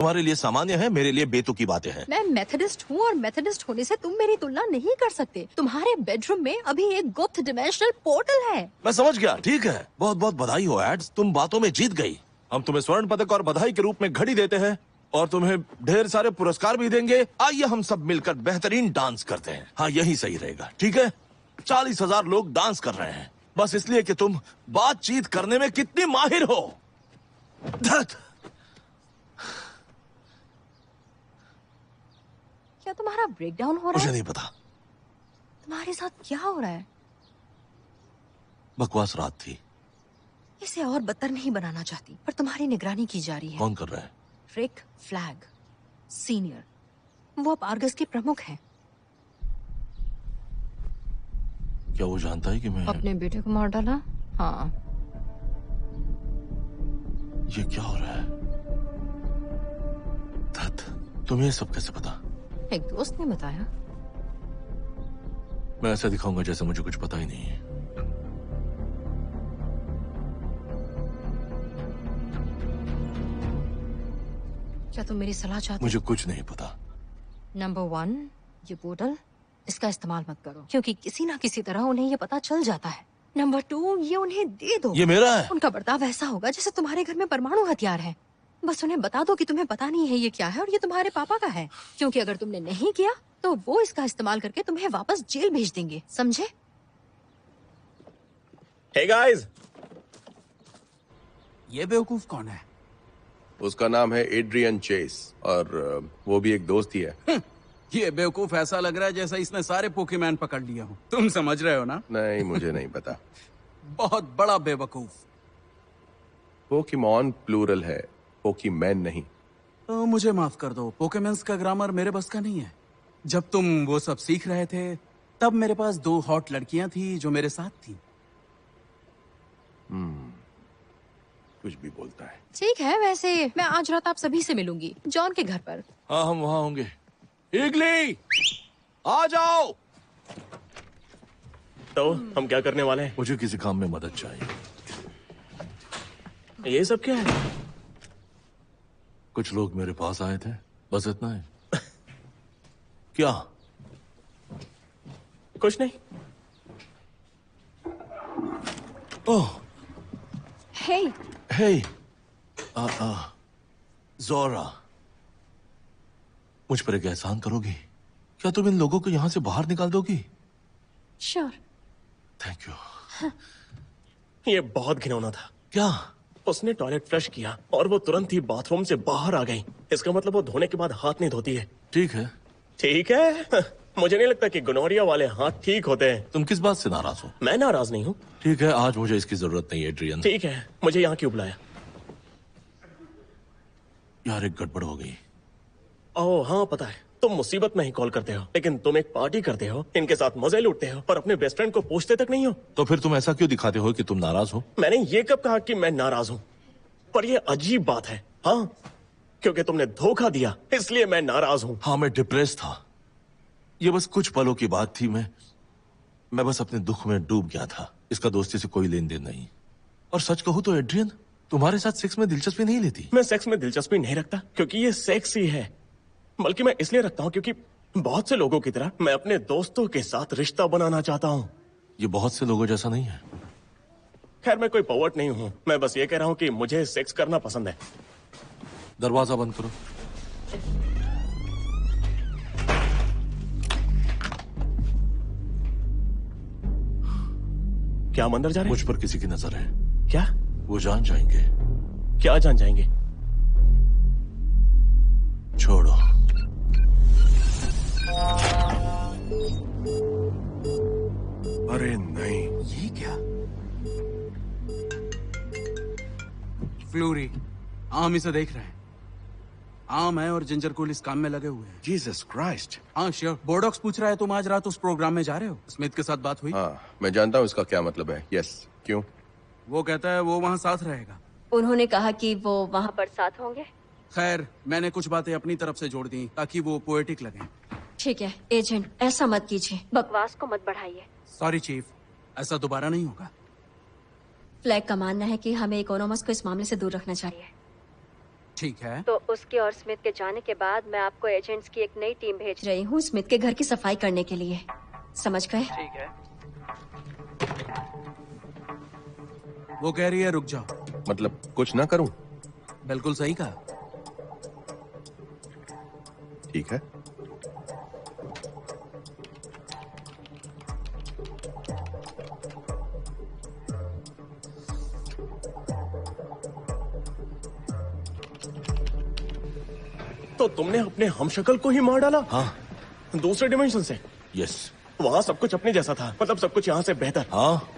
तुम्हारे लिए सामान्य है, मेरे लिए बेतुकी बातें हैं। मैं मेथोडिस्ट हूँ और मेथोडिस्ट होने से तुम मेरी तुलना नहीं कर सकते। तुम्हारे बेडरूम में अभी एक गुप्त डिमेंशनल पोर्टल है। मैं समझ गया, ठीक है। बहुत बहुत बधाई हो एड्स, तुम बातों में जीत गई। हम तुम्हें स्वर्ण पदक और बधाई के रूप में घड़ी देते हैं और तुम्हें ढेर सारे पुरस्कार भी देंगे। आइए हम सब मिलकर बेहतरीन डांस करते हैं। हाँ, यही सही रहेगा, ठीक है। 40,000 लोग डांस कर रहे हैं, बस इसलिए कि तुम बातचीत करने में कितनी माहिर हो। धत। क्या तुम्हारा ब्रेकडाउन हो रहा मुझे है? नहीं पता। तुम्हारे साथ क्या हो रहा है? बकवास रात थी। इसे और बदतर नहीं बनाना चाहती, पर तुम्हारी निगरानी की जा रही है। कौन कर रहा है? रिक फ्लैग सीनियर, वो अब आर्गस के प्रमुख हैं। क्या वो जानता है कि मैं... अपने बेटे को मार डाला? हाँ। ये क्या हो रहा है? धत, तुम्हें ये सब कैसे पता? एक दोस्त ने बताया। मैं ऐसा दिखाऊंगा जैसे मुझे कुछ पता ही नहीं है। क्या तुम मेरी सलाह चाहते? मुझे कुछ नहीं पता। नंबर 1, ये पोर्टल, इसका इस्तेमाल मत करो, क्योंकि किसी ना किसी तरह उन्हें ये पता चल जाता है। नंबर 2, ये उन्हें दे दो। ये मेरा है। उनका बर्ताव ऐसा होगा जैसे तुम्हारे घर में परमाणु हथियार है। बस उन्हें बता दो कि तुम्हें पता नहीं है ये क्या है और ये तुम्हारे पापा का है, क्योंकि अगर तुमने नहीं किया तो वो इसका इस्तेमाल करके तुम्हें वापस जेल भेज देंगे, समझे? Hey guys! ये बेवकूफ कौन है? उसका नाम है एड्रियन चेस और वो भी एक दोस्त ही है। ये बेवकूफ ऐसा लग रहा है जैसा इसने सारे पोकेमैन पकड़ लिया हो। तुम समझ रहे हो ना? नहीं, मुझे नहीं पता। बहुत बड़ा बेवकूफ। पोकेमॉन प्लूरल है, पोकीमैन नहीं। तो मुझे माफ कर दो, पोकेमैन्स का ग्रामर मेरे बस का नहीं है। जब तुम वो सब सीख रहे थे तब मेरे पास 2 हॉट लड़कियां थी जो मेरे साथ थी। कुछ भी बोलता है। ठीक है, वैसे मैं आज रात आप सभी से मिलूंगी, जॉन के घर पर। हाँ, हम वहाँ होंगे। ईगली, आ जाओ। तो हम क्या करने वाले हैं? मुझे किसी काम में मदद चाहिए। ये सब क्या है? कुछ लोग मेरे पास आए थे, बस इतना है। क्या? कुछ नहीं। ओह, हे, हे, ज़ोरा, मुझ पर एक एहसान करोगी? क्या तुम इन लोगों को यहाँ से बाहर निकाल दोगी? श्योर। Thank you. ये बहुत घिनौना था। क्या? उसने टॉयलेट फ्लश किया और वो तुरंत ही बाथरूम से बाहर आ गई। इसका मतलब वो धोने के बाद हाथ नहीं धोती है। ठीक है। ठीक है। मुझे नहीं लगता कि गोनोरिया वाले हाथ ठीक होते हैं। तुम किस बात से नाराज हो? मैं नाराज नहीं हूँ। ठीक है, आज मुझे इसकी जरूरत नहीं है एड्रियन। ठीक है, मुझे यहाँ क्यों बुलाया? यार, एक गड़बड़ हो गई। ओह हाँ, पता है। तुम मुसीबत में ही कॉल करते हो, लेकिन तुम एक पार्टी करते हो, इनके साथ मजे लूटते हो और अपने बेस्ट फ्रेंड को पूछते तक नहीं हो। तो फिर तुम ऐसा क्यों दिखाते हो कि तुम नाराज हो? मैंने ये कब कहा कि मैं नाराज हूँ? पर ये अजीब बात है। हाँ, क्योंकि तुमने धोखा दिया, इसलिए मैं नाराज हूँ। हाँ, मैं डिप्रेस था। ये बस कुछ पलों की बात थी। मैं बस अपने दुख में डूब गया था। इसका दोस्ती से कोई लेन देन नहीं। और सच कहूँ तो एड्रियन, तुम्हारे साथ सेक्स में दिलचस्पी नहीं लेती। मैं सेक्स में दिलचस्पी नहीं रखता क्योंकि ये सेक्स ही है, बल्कि मैं इसलिए रखता हूँ क्योंकि बहुत से लोगों की तरह मैं अपने दोस्तों के साथ रिश्ता बनाना चाहता हूँ। ये बहुत से लोगों जैसा नहीं है। खैर, मैं कोई पर्वर्ट नहीं हूँ। मैं बस ये कह रहा हूँ कि मुझे सेक्स करना पसंद है। दरवाजा बंद करो। क्या हम अंदर जा रहे हैं? मुझ पर किसी की नजर है। क्या? वो जान जाएंगे। क्या जान जाएंगे? छोड़ो। अरे नहीं। ये क्या? फ्लूरी, हम इसे देख रहे हैं। आम है और जिंजर कूल इस काम में लगे हुए हैं। Jesus Christ. हाँ श्योर। बोर्डॉक्स पूछ रहा है तुम आज रात उस प्रोग्राम में जा रहे हो? स्मिथ के साथ बात हुई? हाँ, मैं जानता हूँ इसका क्या मतलब है। यस, क्यों? वो कहता है वो वहाँ साथ रहेगा। उन्होंने कहा कि वो वहाँ पर साथ होंगे। खैर, मैंने कुछ बातें अपनी तरफ से जोड़ दी ताकि वो पोएटिक लगें। ठीक है एजेंट, ऐसा मत कीजिए, बकवास को मत बढ़ाइए। सॉरी चीफ, ऐसा दोबारा नहीं होगा। फ्लैग का मानना है कि हमें इकोनॉमस को इस मामले से दूर रखना चाहिए। ठीक है। तो उसके और स्मिथ के जाने के बाद मैं आपको एजेंट्स की एक नई टीम भेज रही हूँ स्मिथ के घर की सफाई करने के लिए। समझ गए? ठीक है। वो कह रही है रुक जाओ। मतलब कुछ ना करूं? बिल्कुल सही कहा। ठीक है। तो तुमने अपने हमशक्ल को ही मार डाला? हाँ। दूसरे डिमेंशन से? यस। वहाँ सब कुछ अपने जैसा था, मतलब सब कुछ यहाँ से बेहतर। हाँ।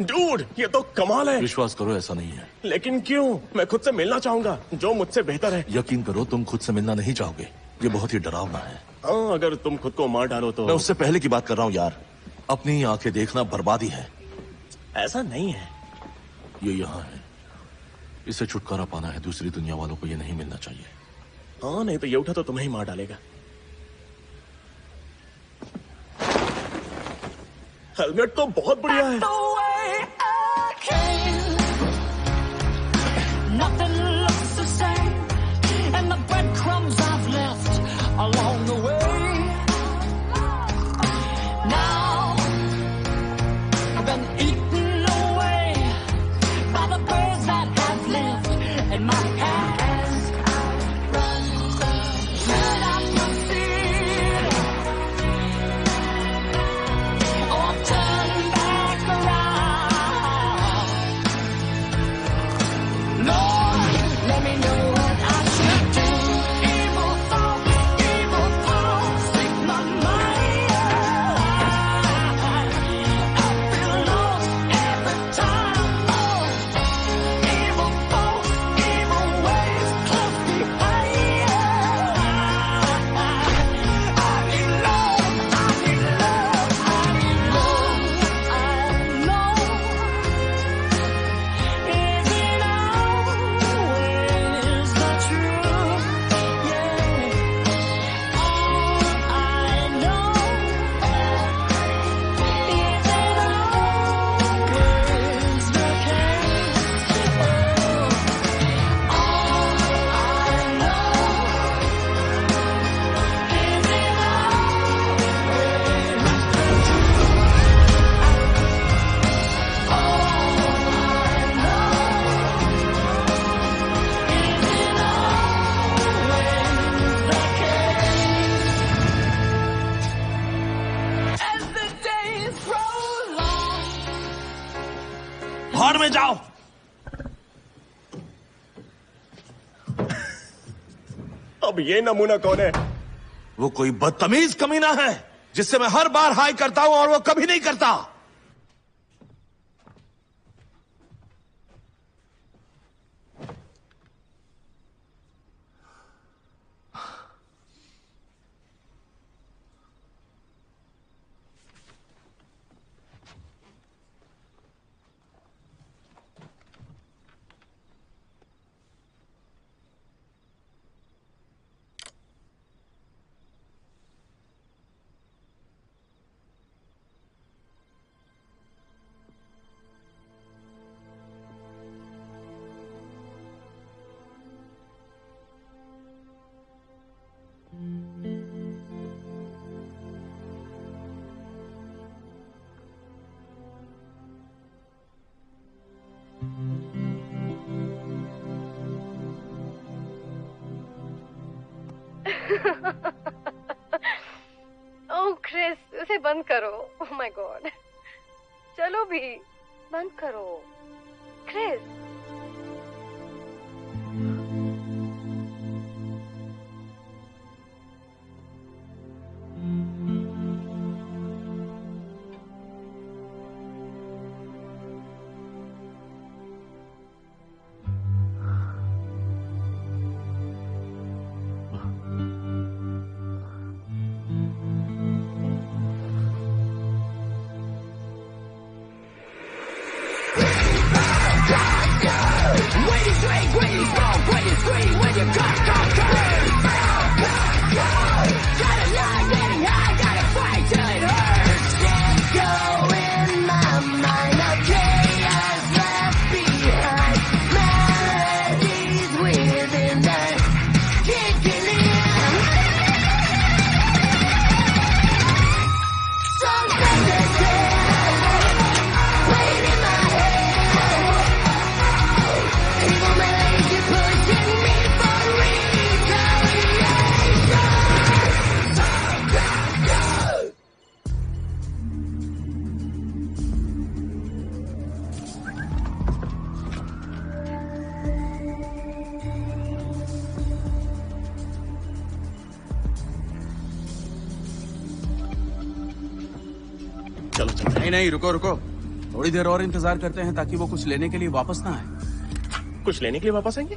डूड, ये तो कमाल है। विश्वास करो ऐसा नहीं है। लेकिन क्यों? मैं खुद से मिलना चाहूंगा जो मुझसे बेहतर है। यकीन करो तुम खुद से मिलना नहीं चाहोगे, ये बहुत ही डरावना है। हाँ, अगर तुम खुद को मार डालो तो। मैं उससे पहले की बात कर रहा हूँ यार, अपनी आंखें देखना बर्बादी है। ऐसा नहीं है। ये यहाँ है, इसे छुटकारा पाना है। दूसरी दुनिया वालों को ये नहीं मिलना चाहिए। हाँ, नहीं तो ये उठा तो तुम्हें ही मार डालेगा। हेलमेट तो बहुत बढ़िया है। Nothing looks the same, and the breadcrumbs I've left along the way. Now I've been eaten away by the birds that have lived in my past. Should I proceed or turn back around? Lord, let me know what I should do. Evil thoughts take my mind. I feel lost every time. Oh, evil thoughts, evil ways close behind. I need love, I need love, I need love. I know. Is it always the truth? Yeah. All I know. Is it always the case? All I know. Is as the days roll on. भाड़ में जाओ। अब ये नमूना कौन है? वो कोई बदतमीज कमीना है जिससे मैं हर बार हाय करता हूं और वो कभी नहीं करता। ओह क्रिस, उसे बंद करो। Oh my God. चलो भी बंद करो क्रिस। Melodies within चलो चलते हैं। नहीं नहीं, रुको रुको, थोड़ी देर और इंतजार करते हैं ताकि वो कुछ लेने के लिए वापस ना आए। कुछ लेने के लिए वापस आएंगे?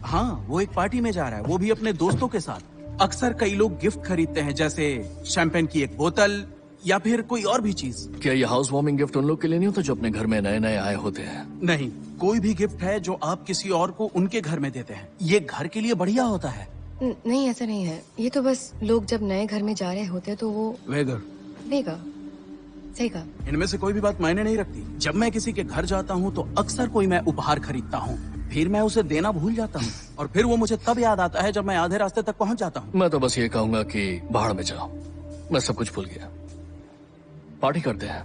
हाँ, वो एक पार्टी में जा रहा है, वो भी अपने दोस्तों के साथ। अक्सर कई लोग गिफ्ट खरीदते हैं, जैसे शैंपेन की एक बोतल या फिर कोई और भी चीज। क्या ये हाउस वार्मिंग गिफ्ट उन लोग के लिए नहीं होता जो अपने घर में नए नए आए होते हैं? नहीं, कोई भी गिफ्ट है जो आप किसी और को उनके घर में देते हैं, ये घर के लिए बढ़िया होता है। नहीं, ऐसा नहीं है। ये तो बस लोग जब नए घर में जा रहे होते हैं तो वो वेगर, देगा। सही कहा। इनमें से कोई भी बात मायने नहीं रखती। जब मैं किसी के घर जाता हूँ तो अक्सर कोई मैं उपहार खरीदता हूँ, फिर मैं उसे देना भूल जाता हूँ और फिर वो मुझे तब याद आता है जब मैं आधे रास्ते तक पहुँच जाता हूँ। मैं तो बस ये कहूंगा कि बाहर में जाओ, मैं सब कुछ भूल गया। पार्टी करते हैं,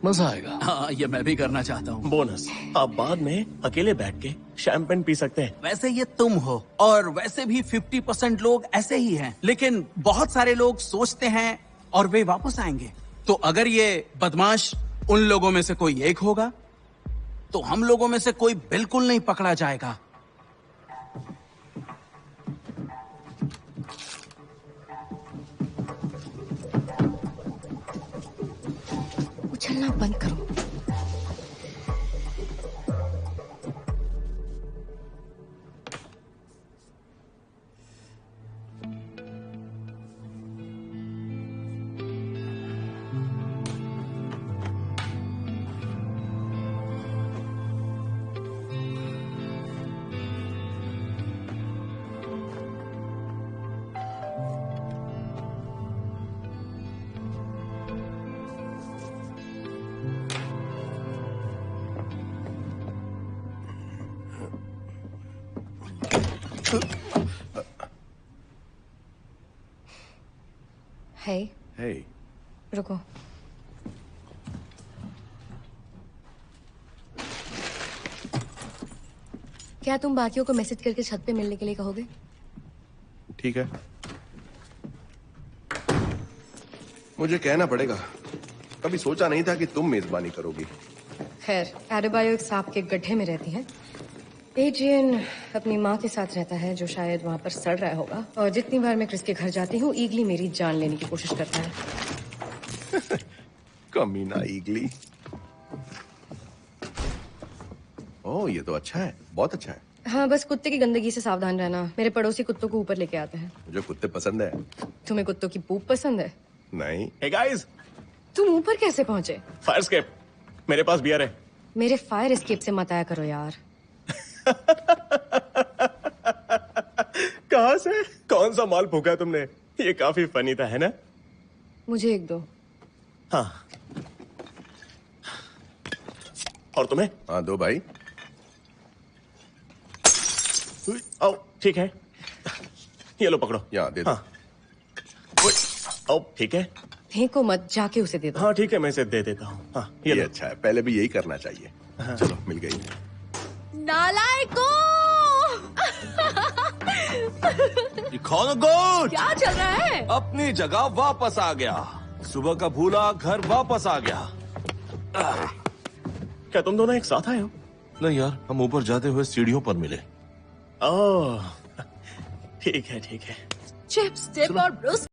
मजा आएगा। हाँ, ये मैं भी करना चाहता हूँ। बोनस, आप बाद में अकेले बैठ के शैंपेन पी सकते हैं। वैसे ये तुम हो, और वैसे भी 50% लोग ऐसे ही हैं, लेकिन बहुत सारे लोग सोचते हैं और वे वापस आएंगे। तो अगर ये बदमाश उन लोगों में से कोई एक होगा तो हम लोगों में से कोई बिल्कुल नहीं पकड़ा जाएगा। उछलना बंद करो। है, हे, रुको। क्या तुम बाकियों को मैसेज करके छत पे मिलने के लिए कहोगे? ठीक है, मुझे कहना पड़ेगा। कभी सोचा नहीं था कि तुम मेजबानी करोगी। खैर, एडेबायो एक सांप के गड्ढे में रहती है। एड्रियन अपनी माँ के साथ रहता है जो शायद वहाँ पर सड़ रहा होगा, और जितनी बार मैं क्रिस के घर जाती हूँ ईगली मेरी जान लेने की कोशिश करता है। कमीना ईगली। ओह, ये तो अच्छा है, बहुत अच्छा है। हाँ, बस कुत्ते की गंदगी से सावधान रहना। मेरे पड़ोसी कुत्तों को ऊपर लेके आते हैं। मुझे कुत्ते पसंद है। तुम्हें कुत्तों की पूप पसंद है? नहीं, हे गाइस, तुम ऊपर कैसे पहुंचे? फायर एस्केप, मेरे पास बियर है। मेरे फायर एस्केप से मत आया करो यार। कहाँ से कौन सा माल फूका तुमने? ये काफी फनी था, है ना? मुझे एक दो। हाँ, और तुम्हें? हाँ दो भाई। आओ, ठीक है, ये लो पकड़ो। यहाँ दे दो। हाँ, आओ, ठीक है। फेंको मत, जाके उसे दे दो। हाँ ठीक है, मैं इसे दे देता हूँ। हाँ, ये ये लो। अच्छा है, पहले भी यही करना चाहिए। चलो, मिल गई। नालायको! गुड, क्या चल रहा है? अपनी जगह वापस आ गया। सुबह का भूला घर वापस आ गया। क्या तुम दोनों एक साथ आए हो? नहीं यार, हम ऊपर जाते हुए सीढ़ियों पर मिले। ओह, ठीक है ठीक है। चिप्स, डिप और ब्रूस